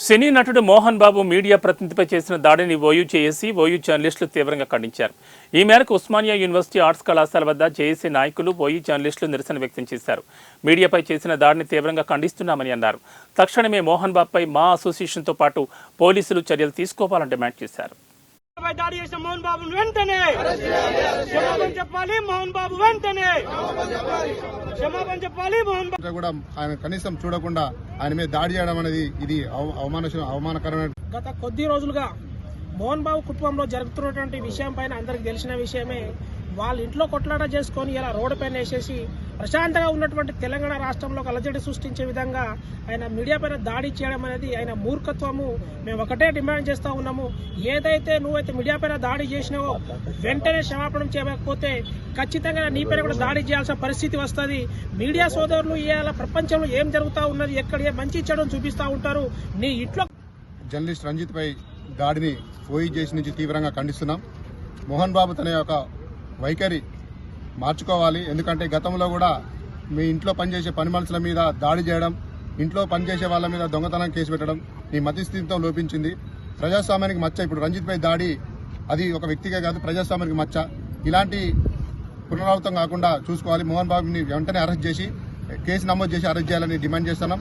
సినీ నటుడు మోహన్ బాబు మీడియా ప్రతినిధిపై చేసిన దాడిని ఓయూ జర్నలిస్టులు తీవ్రంగా ఖండించారు. ఈ మేరకు ఉస్మానియా యూనివర్సిటీ ఆర్ట్స్ కళాశాల వద్ద జేఏసీ నాయకులు ఓయూ జర్నలిస్టులు నిరసన వ్యక్తం చేశారు. మీడియాపై చేసిన దాడిని తీవ్రంగా ఖండిస్తున్నామని అన్నారు. తక్షణమే మోహన్ బాబుపై మా అసోసియేషన్తో పాటు పోలీసులు చర్యలు తీసుకోవాలని డిమాండ్ చేశారు. దాడి చేసిన మోహన్ బాబును వెంటనే క్షమాపణ చెప్పాలి. మోహన్ బాబు వెంటనే క్షమాపణ చెప్పాలి. మోహన్ బాబు కూడా ఆయన కనీసం చూడకుండా ఆయన మీద దాడి చేయడం అనేది ఇది అవమానకరమైన. గత కొద్ది రోజులుగా మోహన్ బాబు కుటుంబంలో జరుగుతున్నటువంటి విషయం పైన అందరికి తెలిసిన విషయమే. వాళ్ళ ఇంట్లో కొట్లాట చేసుకొని ఇలా రోడ్డు పైన వేసేసి ప్రశాంతంగా ఉన్నటువంటి తెలంగాణ రాష్ట్రంలో అలజడి సృష్టించే విధంగా ఆయన మీడియా పైన దాడి చేయడం అనేది ఆయన మూర్ఖత్వము. మేము ఒకటే డిమాండ్ చేస్తూ ఉన్నాము, ఏదైతే నువ్వైతే మీడియా పైన దాడి చేసినావో వెంటనే క్షమాపణ చేయకపోతే ఖచ్చితంగా నీ పైన కూడా దాడి చేయాల్సిన పరిస్థితి వస్తుంది. మీడియా సోదరులు ఇవాళ ప్రపంచంలో ఏం జరుగుతూ ఉన్నది, ఎక్కడ ఏ మంచి చెడును చూపిస్తూ ఉంటారు. నీ ఇంట్లో జర్నలిస్ట్ రంజిత్ పై దాడిని ఓయూ జేఏసీ నుంచి తీవ్రంగా ఖండిస్తున్నాం. మోహన్ బాబు తన యొక్క వైఖరి మార్చుకోవాలి. ఎందుకంటే గతంలో కూడా మీ ఇంట్లో పనిచేసే పని మనుషుల మీద దాడి చేయడం, ఇంట్లో పనిచేసే వాళ్ళ మీద దొంగతనం కేసు పెట్టడం నీ మతిస్థితితో లోపించింది. ప్రజాస్వామ్యానికి మచ్చ. ఇప్పుడు రంజిత్ పై దాడి అది ఒక వ్యక్తిగా కాదు, ప్రజాస్వామ్యానికి మచ్చ. ఇలాంటి పునరావృతం కాకుండా చూసుకోవాలి. మోహన్ బాబుని వెంటనే అరెస్ట్ చేసి కేసు నమోదు చేసి అరెస్ట్ చేయాలని డిమాండ్ చేస్తున్నాం.